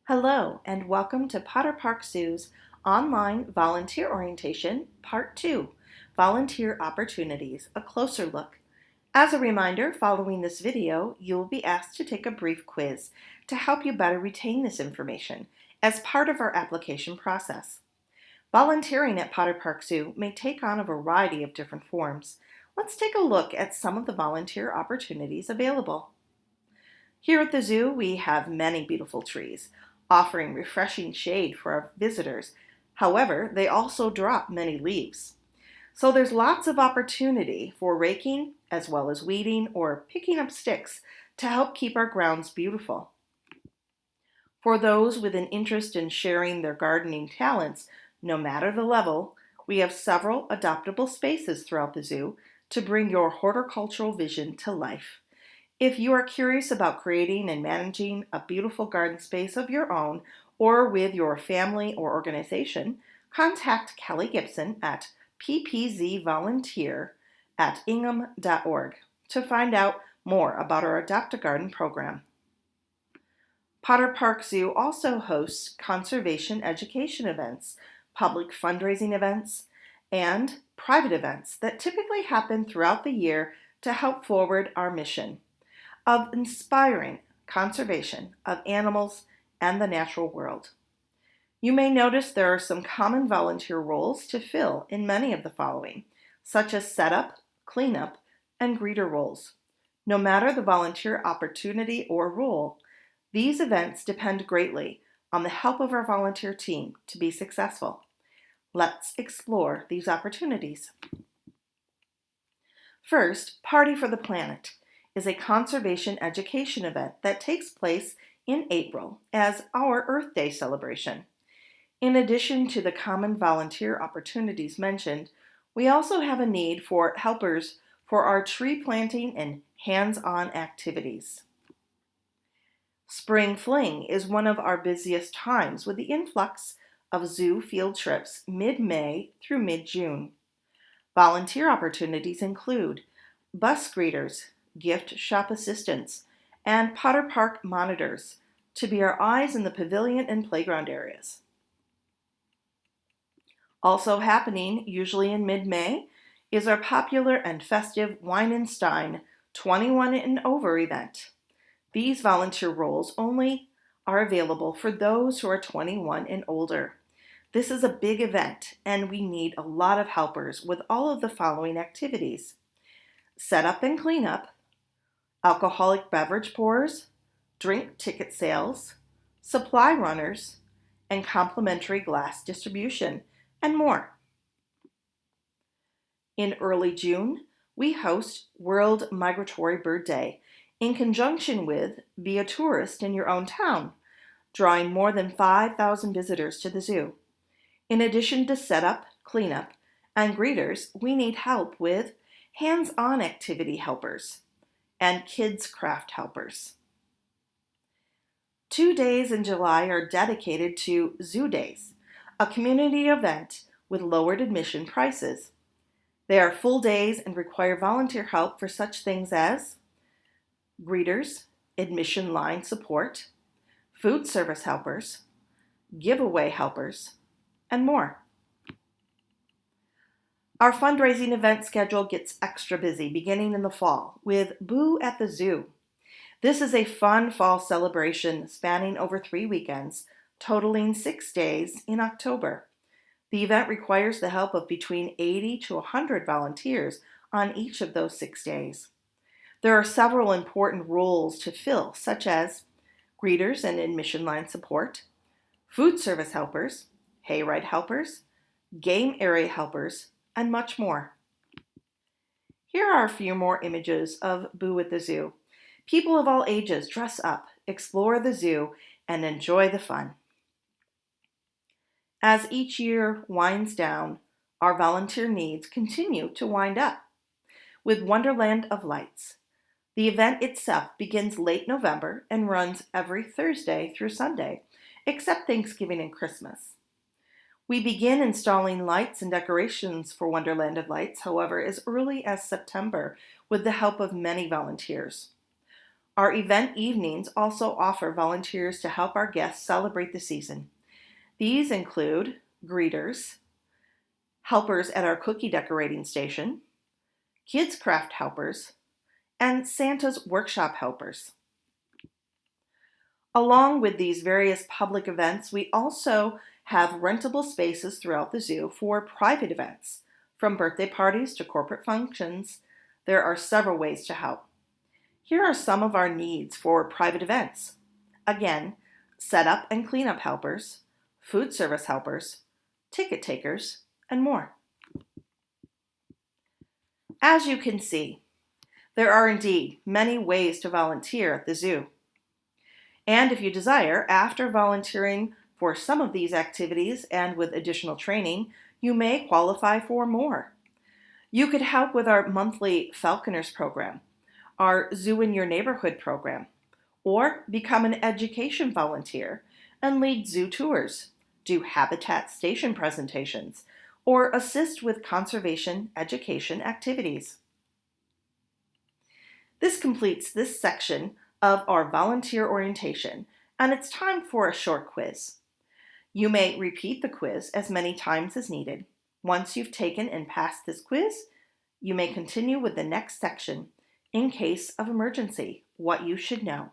Hello, and welcome to Potter Park Zoo's Online Volunteer Orientation, Part 2, Volunteer Opportunities, a Closer Look. As a reminder, following this video, you will be asked to take a brief quiz to help you better retain this information as part of our application process. Volunteering at Potter Park Zoo may take on a variety of different forms. Let's take a look at some of the volunteer opportunities available. Here at the zoo, we have many beautiful trees, offering refreshing shade for our visitors. However, they also drop many leaves. So there's lots of opportunity for raking as well as weeding or picking up sticks to help keep our grounds beautiful. For those with an interest in sharing their gardening talents, no matter the level, we have several adoptable spaces throughout the zoo to bring your horticultural vision to life. If you are curious about creating and managing a beautiful garden space of your own or with your family or organization, contact Kelly Gibson at ppzvolunteer@ingham.org to find out more about our Adopt a Garden program. Potter Park Zoo also hosts conservation education events, public fundraising events, and private events that typically happen throughout the year to help forward our mission of inspiring conservation of animals and the natural world. You may notice there are some common volunteer roles to fill in many of the following, such as setup, cleanup, and greeter roles. No matter the volunteer opportunity or role, these events depend greatly on the help of our volunteer team to be successful. Let's explore these opportunities. First, Party for the Planet is a conservation education event that takes place in April as our Earth Day celebration. In addition to the common volunteer opportunities mentioned, we also have a need for helpers for our tree planting and hands-on activities. Spring Fling is one of our busiest times with the influx of zoo field trips mid-May through mid-June. Volunteer opportunities include bus greeters, gift shop assistants, and Potter Park monitors to be our eyes in the pavilion and playground areas. Also happening, usually in mid-May, is our popular and festive Wine and Stein 21 and over event. These volunteer roles only are available for those who are 21 and older. This is a big event, and we need a lot of helpers with all of the following activities: setup and cleanup, alcoholic beverage pours, drink ticket sales, supply runners, and complimentary glass distribution, and more. In early June, we host World Migratory Bird Day in conjunction with Be a Tourist in Your Own Town, drawing more than 5,000 visitors to the zoo. In addition to setup, cleanup, and greeters, we need help with hands-on activity helpers and kids craft helpers. 2 days in July are dedicated to Zoo Days, a community event with lowered admission prices. They are full days and require volunteer help for such things as greeters, admission line support, food service helpers, giveaway helpers, and more. Our fundraising event schedule gets extra busy beginning in the fall with Boo at the Zoo. This is a fun fall celebration spanning over 3 weekends, totaling 6 days in October. The event requires the help of between 80 to 100 volunteers on each of those 6 days. There are several important roles to fill, such as greeters and admission line support, food service helpers, hayride helpers, game area helpers, and much more. Here are a few more images of Boo at the Zoo. People of all ages dress up, explore the zoo, and enjoy the fun. As each year winds down, our volunteer needs continue to wind up. With Wonderland of Lights, the event itself begins late November and runs every Thursday through Sunday, except Thanksgiving and Christmas. We begin installing lights and decorations for Wonderland of Lights, however, as early as September with the help of many volunteers. Our event evenings also offer volunteers to help our guests celebrate the season. These include greeters, helpers at our cookie decorating station, kids craft helpers, and Santa's workshop helpers. Along with these various public events, we also have rentable spaces throughout the zoo for private events. From birthday parties to corporate functions, there are several ways to help. Here are some of our needs for private events. Again, setup and cleanup helpers, food service helpers, ticket takers, and more. As you can see, there are indeed many ways to volunteer at the zoo. And if you desire, after volunteering for some of these activities and with additional training, you may qualify for more. You could help with our monthly Falconers program, our Zoo in Your Neighborhood program, or become an education volunteer and lead zoo tours, do habitat station presentations, or assist with conservation education activities. This completes this section of our volunteer orientation, and it's time for a short quiz. You may repeat the quiz as many times as needed. Once you've taken and passed this quiz, you may continue with the next section, in case of emergency, what you should know.